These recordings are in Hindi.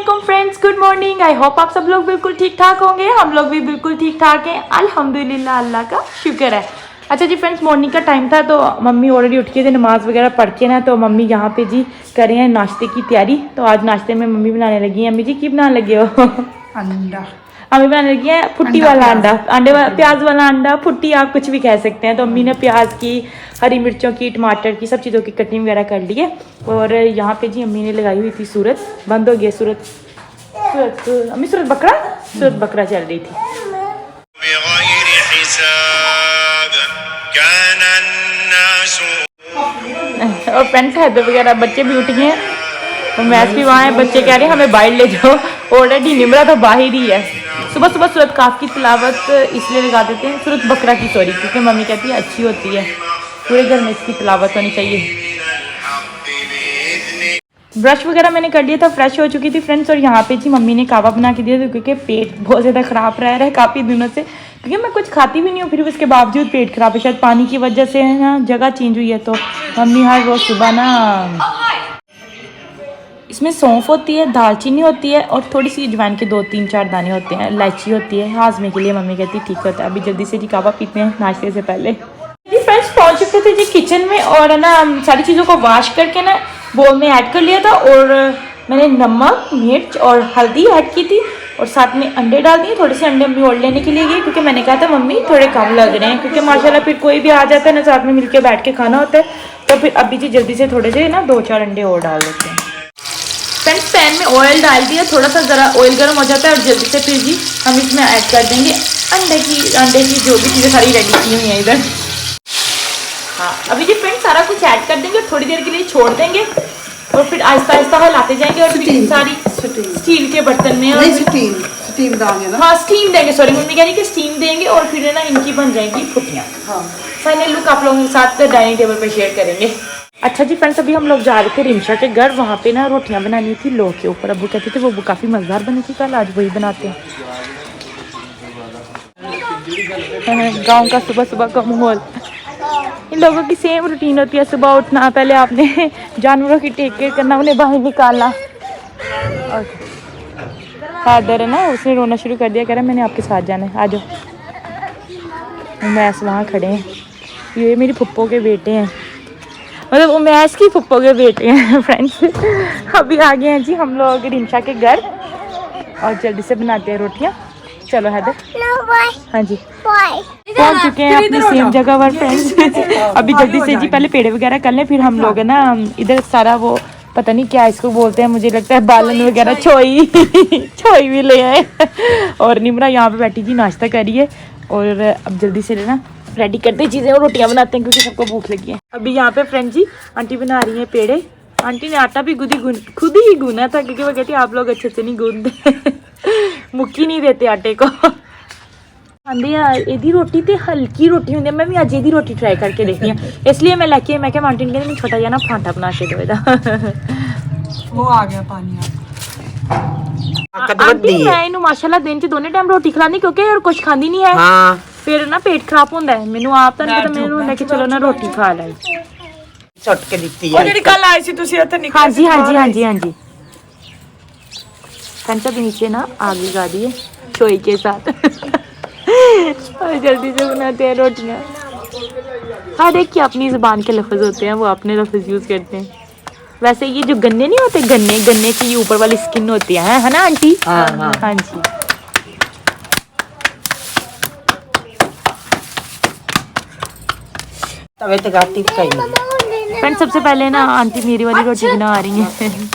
वालेकुम friends, good morning. I hope आप सब लोग बिल्कुल ठीक ठाक होंगे। हम लोग भी बिल्कुल ठीक ठाक हैं, अल्हम्दुलिल्लाह, अल्लाह का शुक्र है। अच्छा जी फ्रेंड्स, मॉर्निंग का टाइम था तो मम्मी ऑलरेडी उठ के थे नमाज़ वगैरह पढ़ के ना, तो मम्मी यहाँ पे जी कर रहे हैं नाश्ते की तैयारी। तो आज नाश्ते में मम्मी बनाने लगी हैं। अम्मी जी की बनाने लगे हो? अंडा। अम्मी बनाने लगी है फुट्टी वाला अंडा, प्याज वाला अंडा, फुट्टी आप कुछ भी कह सकते हैं। तो अम्मी ने प्याज की, हरी मिर्चों की, टमाटर की, सब चीज़ों की कटिंग वगैरह कर ली है। और यहाँ पे जी अम्मी ने लगाई हुई थी सूरत, बंद हो गया सूरत। अम्मी सूरत बकरा चल रही थी। और फ्रेंड्स हैदर वगैरह बच्चे भी उठ गए हैं और मैच भी वहाँ है। बच्चे कह रहे हैं हमें बाहर ले जाओ, ऑलरेडी निमरा तो बाहर ही है। सुबह सुबह सूरत काफ की तिलावत इसलिए लगा देते हैं, सूरत बकरा की सॉरी, क्योंकि मम्मी कहती है अच्छी होती है, पूरे घर में इसकी तिलावत होनी चाहिए। ब्रश वगैरह मैंने कर लिया था, फ्रेश हो चुकी थी फ्रेंड्स। और यहाँ पे जी मम्मी ने कावा बना के दिया था, क्योंकि पेट बहुत ज़्यादा ख़राब रह रहा है काफ़ी दिनों से, क्योंकि मैं कुछ खाती भी नहीं हूँ, फिर उसके बावजूद पेट खराब है। शायद पानी की वजह से है ना, जगह चेंज हुई है। तो मम्मी हर रोज़ सुबह ना इसमें सौंफ होती है, दालचीनी होती है और थोड़ी सी अजवाइन के 2-3-4 दाने होते हैं, इलायची होती है हाजमे के लिए। मम्मी कहती है ठीक होता है। अभी जल्दी से जी कावा पीते हैं नाश्ते से पहले। जी फ्रेंड्स पहुँच चुके थे जी किचन में, और ना सारी चीज़ों को वॉश करके ना बोल में ऐड कर लिया था। और मैंने नमक, मिर्च और हल्दी ऐड की थी, और साथ में अंडे डाल दिए। थोड़े से अंडे अम्मी और लेने के लिए गई, क्योंकि मैंने कहा था मम्मी थोड़े कम लग रहे हैं, क्योंकि माशाल्लाह फिर कोई भी आ जाता है ना, साथ में मिलके बैठ के खाना होता है। तो फिर अभी जी जल्दी से थोड़े से ना 2-4 अंडे और डाल देते हैं। फ्रेंड्स पैन में ऑयल डाल दिया, थोड़ा सा ज़रा ऑयल गर्म हो जाता है और जल्दी से फिर जी हम इसमें ऐड कर देंगे अंडे की जो भी चीज़ें सारी रेडी की हुई हैं इधर। हाँ अभी जी फ्रेंड्स सारा कुछ ऐड कर देंगे, थोड़ी देर के लिए छोड़ देंगे और फिर आहिस्ता आहिस्ता हिलाते जाएंगे। और फिर सारी स्टील के बर्तन में, और स्टीम डालेंगे ना। हाँ स्टीम देंगे, सॉरी मम्मी कह रही कि स्टीम देंगे, और फिर ना इनकी बन जाएंगी फुटियाँ। हाँ फाइनल लुक आप लोगों के साथ डाइनिंग टेबल पे शेयर करेंगे। अच्छा जी फ्रेंड्स, अभी हम लोग जा रहे थे रिमशा के घर, वहाँ पे ना रोटियाँ बनानी थी लो के ऊपर। अब्बू कहते थे वो काफ़ी मज़ेदार बनी थी कल, आज वही बनाते हैं। गाँव का सुबह सुबह का माहौल, इन लोगों की सेम रूटीन होती है। सुबह उठना, पहले आपने जानवरों की टेक केयर करना, उन्हें बाहर निकालना। और हैदर है ना, उसने रोना शुरू कर दिया, कह रहा मैंने आपके साथ जाना है, आ जाओ। मैस वहाँ खड़े हैं, ये मेरी फुप्पो के बेटे हैं, मतलब वो मैस की फुप्पो के बेटे हैं फ्रेंड्स। अभी आ गए हैं जी हम लोग रिमशा के घर, और जल्दी से बनाते हैं रोटियाँ। चलो हैदर। हाँ जी पहुंच चुके हैं अपनी सेम जगह पर फ्रेंड्स। अभी जल्दी से जी पहले पेड़े वगैरह कर लें, फिर हम लोग है ना इधर सारा वो पता नहीं क्या इसको बोलते हैं, मुझे लगता है बालन वगैरह, छोई भी ले आए। और निमरा यहाँ पे बैठी जी नाश्ता करिए, और अब जल्दी से ना रेडी करते हैं चीज़ें और रोटियाँ बनाते हैं, क्योंकि सबको भूख लगी है। अभी यहाँ पे फ्रेंड जी आंटी बना रही है पेड़े। आंटी ने आटा भी खुद ही गूना था, क्योंकि वो कहती है आप लोग अच्छे से नहीं गूंदते, मुक्की नहीं देते आटे को। आंधी एदी रोटी तो हल्की रोटी होंगी, मैं भी अज एदी रोटी ट्राई करके देखनी है, इसलिए मैं लैके मैं आंटी ने कहती छोटा जा ना फांटा बना के दो इहदा। वो आ गया पानी आंटी मैं इन्हू माशाल्लाह दिन च दोनों टाइम रोटी खिलानी, क्योंकि और कुछ खांदी नहीं है। हाँ। फिर ना पेट खराब होता है, मैनू आप मेनू लेके चलो ना रोटी खा लाई छुट के दित्ती है। जेडी कल आई सी तुसी उत्थे निकले। हाँ जी हाँ जी हाँ जी हाँ जी। कंचा भी नीचे ना आग लगा दी है छोई के साथ। और जल्दी से बनाते हैं रोटियाँ। हर एक की अपनी ज़ुबान के लफ्ज़ होते हैं, वो अपने लफ्ज़ यूज़ करते हैं। वैसे ये जो गन्ने नहीं होते, गन्ने की ऊपर वाली स्किन होती है ना आंटी? हाँ हाँ हाँ जी। तवे ते गाती कई फ्रेंड सबसे पहले ना आंटी मेरी वाली रोटी बना रही हैं।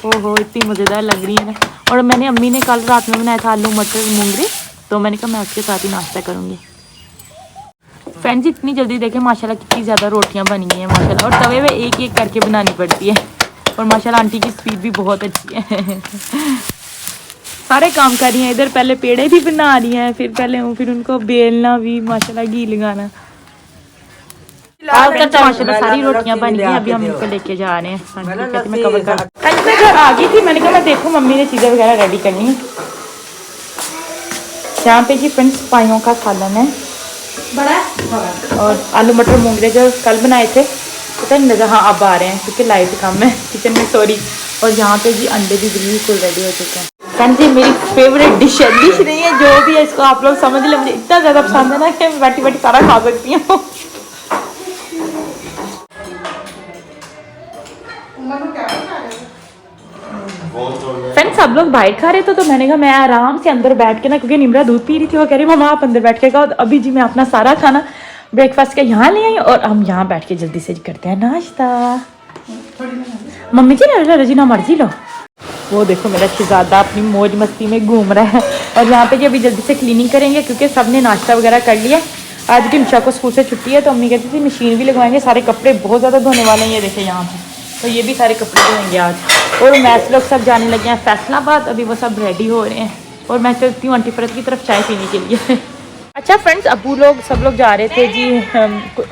ओहो इतनी मज़ेदार लग रही है ना। और मैंने अम्मी ने कल रात में बनाया था आलू मटर मूंगरे, तो मैंने कहा मैं उसके साथ ही नाश्ता करूँगी। फ्रेंड्स इतनी जल्दी देखें माशाल्लाह कितनी ज़्यादा रोटियां बनी गई हैं माशाल्लाह, और तवे में एक एक करके बनानी पड़ती है, और माशाल्लाह आंटी की स्पीड भी बहुत अच्छी है। सारे काम कर रही हैं इधर, पहले पेड़े भी बना रही हैं, फिर उनको बेलना भी, माशाल्लाह घी लगाना। माशाल्लाह सारी रोटियां बन गई, अभी हम इनको लेके जा रहे हैं। मैं कवर कर घर आ गई थी, मैंने कहा मैं देखो मम्मी ने चीज़ें वगैरह रेडी करनी है। यहाँ पे जी फ्रेंड्स पाइयों का सालन है बड़ा, और आलू मटर मूंगरे जो कल बनाए थे पता नहीं लगा। हाँ अब आ रहे हैं क्योंकि लाइट कम है किचन में, सॉरी। और यहाँ पे जी अंडे भी बिल्कुल रेडी हो चुके हैं। फ्रेंड्स जी मेरी फेवरेट डिश नहीं है, जो भी है इसको आप लोग समझ लें, मुझे इतना ज़्यादा पसंद है ना कि मैं बैठी बैठी सारा खा सकती हूँ। फ्रेंड्स सब लोग बाइट खा रहे थे तो मैंने कहा मैं आराम से अंदर बैठ के ना, क्योंकि निम्रा दूध पी रही थी, वो कह रही मम्मा आप अंदर बैठ के खाओ। तो अभी जी मैं अपना सारा खाना ब्रेकफास्ट का यहाँ ले आई और हम यहाँ बैठ के जल्दी से करते हैं नाश्ता। मम्मी जी ना रजीना मर्जी लो। वो देखो मेरा शहजादा अपनी मौज मस्ती में घूम रहा है। और यहाँ पे जी अभी जल्दी से क्लीनिंग करेंगे क्योंकि सब ने नाश्ता वगैरह कर लिया। आज रिमशा को स्कूल से छुट्टी है तो अम्मी कहती थी मशीन भी लगवाएंगे, सारे कपड़े बहुत ज़्यादा धोने वाले हैं। ये देखे यहाँ पे, तो ये भी सारे कपड़े धोएंगे आज। और मैथ लोग सब जाने लगे हैं फैसलाबाद, अभी वो सब रेडी हो रहे हैं और मैं चलती हूँ आंटी परत की तरफ चाय पीने के लिए। अच्छा फ्रेंड्स, अबू लोग सब लोग जा रहे थे जी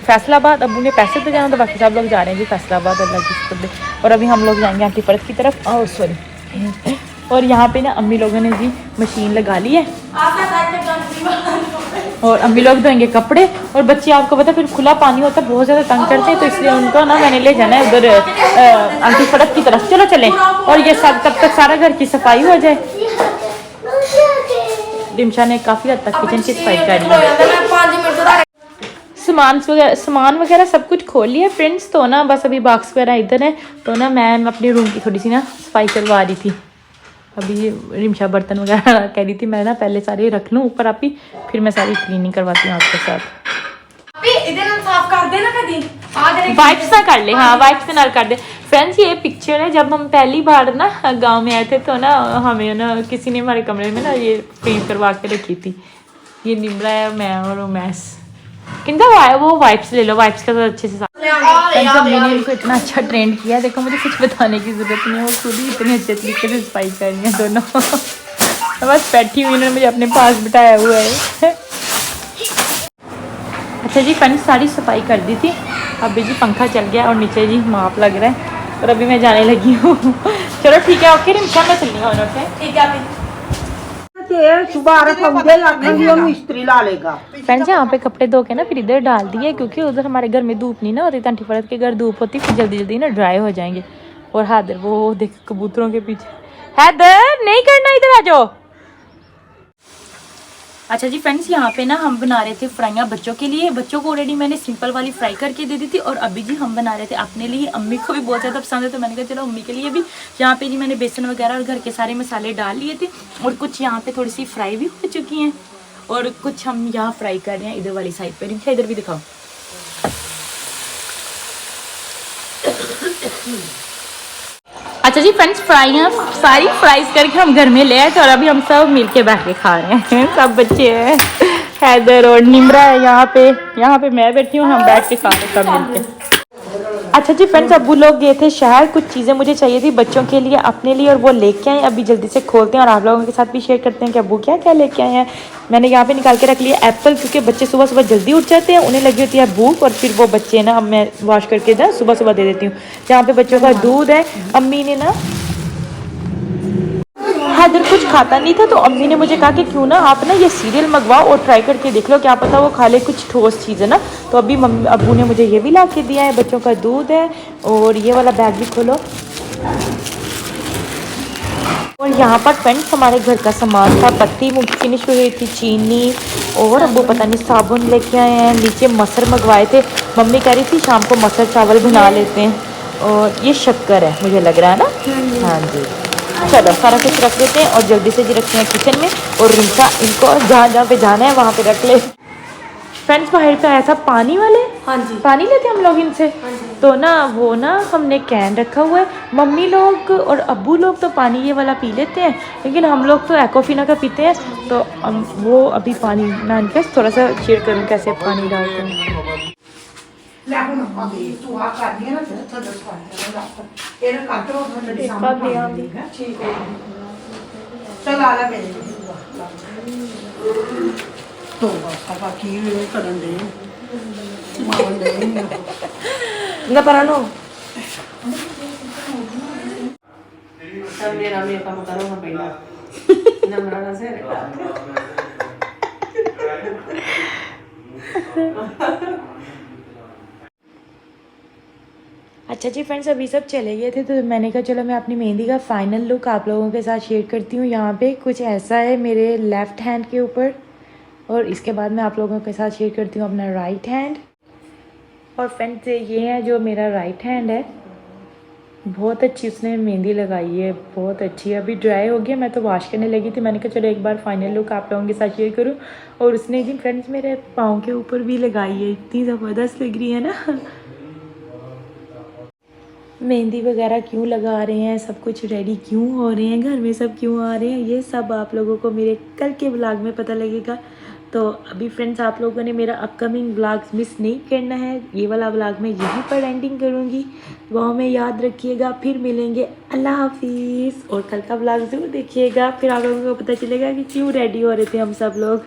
फैसलाबाद। अबू ने पैसे तो जाना, तो बाकी सब लोग जा रहे हैं जी फैसलाबाद, अल्लाह की शुक्र दे। और अभी हम लोग जाएंगे आंटी परत की तरफ। और सॉरी, और यहाँ पे ना अम्मी लोगों ने जी मशीन लगा ली है और अम्मी लोग धोएंगे कपड़े। और बच्चे आपको पता फिर खुला पानी होता है बहुत ज़्यादा तंग करते हैं, तो इसलिए उनको ना मैंने ले जाना है उधर आंटी परत की तरफ। चलो चलें और ये सब तब तक सारा घर की सफाई हो जाए। रिमशा ने काफ़ी हद तक किचन की सफाई कर ली है। सामान वगैरह सब कुछ खोल लिया फ्रेंड्स। तो ना बस अभी बॉक्स वगैरह इधर है, तो ना मैं अपने रूम की थोड़ी सी ना सफाई करवा रही थी। अभी रिमशा बर्तन वगैरह कह रही थी मैं ना पहले सारे रख लूँ ऊपर आप ही, फिर मैं सारी क्लीनिंग करवाती हूँ आपके साथ। साफ कर देना कभी वाइप्स ना कर ले। हाँ वाइप्स से ना कर दे। फ्रेंड्स ये पिक्चर है जब हम पहली बार ना गांव में आए थे, तो ना हमें ना किसी ने हमारे कमरे में ना ये फ्रेम करवा के रखी थी। ये निम्रा है, मैं और उमैस। किंदा वो वाइप्स ले लो, वाइप्स का तो अच्छे से मैंने इनको इतना अच्छा ट्रेंड किया। देखो मुझे कुछ बताने की जरूरत नहीं है, वो खुद ही इतने अच्छे तरीके से सफाई कर रही हैं दोनों। तो बस बैठी हुई उन्होंने मुझे अपने पास बिठाया हुआ है। अच्छा जी फ्रेंड्स सारी सफाई कर दी थी, अभी जी पंखा चल गया और नीचे जी माप लग रहा है और अभी मैं जाने लगी हूँ। चलो ठीक है, ओके रिमशा मैं चलनी हूँ। ठीक है अभी इस्त्री ला लेगा। फ्रेंड्स यहाँ पे कपड़े धो के ना फिर इधर डाल दिए, क्योंकि उधर हमारे घर में धूप नहीं ना होती, आंटी फरत के घर धूप होती, फिर जल्दी जल्दी ना ड्राई हो जाएंगे। और हैदर वो देख कबूतरों के पीछे, हैदर नहीं करना, इधर आ जाओ। अच्छा जी फ्रेंड्स यहाँ पे ना हम बना रहे थे फ्राइयाँ बच्चों के लिए। बच्चों को ऑलरेडी मैंने सिंपल वाली फ्राई करके दे दी थी और अभी जी हम बना रहे थे अपने लिए। अम्मी को भी बहुत ज़्यादा पसंद है तो मैंने कहा चलो अम्मी के लिए भी। यहाँ पे जी मैंने बेसन वगैरह और घर के सारे मसाले डाल लिए थे और कुछ यहाँ पे थोड़ी सी फ्राई भी हो चुकी हैं और कुछ हम यहाँ फ्राई कर रहे हैं इधर वाली साइड पर। इनका इधर भी दिखाओ। अच्छा जी फ्रेंड्स फ्राइयाँ सारी फ्राइज करके हम घर में ले आए थे और अभी हम सब मिल के बैठ के खा रहे हैं। सब बच्चे हैं, हैदर और निम्रा है यहाँ पे मैं बैठी हूँ, हम बैठ के खा रहे हैं सब मिल के। अच्छा जी फ्रेंड्स अब्बू लोग गए थे शहर, कुछ चीज़ें मुझे चाहिए थी बच्चों के लिए अपने लिए और वो लेके आए। अभी जल्दी से खोलते हैं और आप लोगों के साथ भी शेयर करते हैं कि अब्बू क्या क्या लेके आए हैं। मैंने यहाँ पे निकाल के रख लिया एप्पल, क्योंकि बच्चे सुबह सुबह जल्दी उठ जाते हैं, उन्हें लगी होती है भूख और फिर वो बच्चे ना मैं वॉश करके ना सुबह सुबह दे देती हूँ। यहाँ पे बच्चों का दूध है। अम्मी ने ना हैदर कुछ खाता नहीं था तो अम्मी ने मुझे कहा कि क्यों ना आप ना ये सीरियल मंगवाओ और ट्राई करके देख लो, क्या पता वो खा ले कुछ ठोस चीज़ है ना। तो अभी अब्बू ने मुझे ये भी ला के दिया है। बच्चों का दूध है और ये वाला बैग भी खोलो। और यहाँ पर फ्रेंड्स हमारे घर का सामान था, पत्ती फिनिश हुई थी, चीनी और अब्बू पता नहीं साबुन लेके आए हैं। नीचे मसर मंगवाए थे, मम्मी कह रही थी शाम को मसर चावल बना लेते हैं। और ये शक्कर है मुझे लग रहा है ना। हाँ जी चलो सारा कुछ रख देते हैं और जल्दी से जी रखते हैं किचन में। और रिमशा इनको जहाँ जहाँ पे जाना है वहाँ पे रख ले। फ्रेंड्स बाहर पे आया था पानी वाले, हाँ जी पानी लेते हम लोग इनसे। हाँ तो ना वो ना हमने कैन रखा हुआ है, मम्मी लोग और अब्बू लोग तो पानी ये वाला पी लेते हैं, लेकिन हम लोग तो एक्वाफिना का पीते हैं। तो वो अभी पानी मैं इनके थोड़ा सा शेयर करूँ कैसे पानी डालते हैं। मेरा काम करो पहला अच्छा जी फ्रेंड्स, अभी सब चले गए थे तो मैंने कहा चलो मैं अपनी मेहंदी का फाइनल लुक आप लोगों के साथ शेयर करती हूँ। यहाँ पे कुछ ऐसा है मेरे लेफ़्ट हैंड के ऊपर, और इसके बाद मैं आप लोगों के साथ शेयर करती हूँ अपना राइट हैंड। और फ्रेंड्स ये है जो मेरा राइट हैंड है, बहुत अच्छी उसने मेहंदी लगाई है, बहुत अच्छी। अभी ड्राई हो गया, मैं तो वॉश करने लगी थी, मैंने कहा चलो एक बार फाइनल लुक आप लोगों के साथ शेयर करूँ। और उसने जी फ्रेंड्स मेरे पाँव के ऊपर भी लगाई है, इतनी ज़बरदस्त लग रही है ना। मेहंदी वगैरह क्यों लगा रहे हैं, सब कुछ रेडी क्यों हो रहे हैं, घर में सब क्यों आ रहे हैं, ये सब आप लोगों को मेरे कल के व्लॉग में पता लगेगा। तो अभी फ्रेंड्स आप लोगों ने मेरा अपकमिंग व्लॉग्स मिस नहीं करना है, ये वाला व्लॉग मैं यहीं पर एंडिंग करूँगी। वहाँ में याद रखिएगा, फिर मिलेंगे, अल्लाह हाफिज़। और कल का व्लॉग ज़रूर देखिएगा, फिर आप लोगों को पता चलेगा कि क्यों रेडी हो रहे थे हम सब लोग।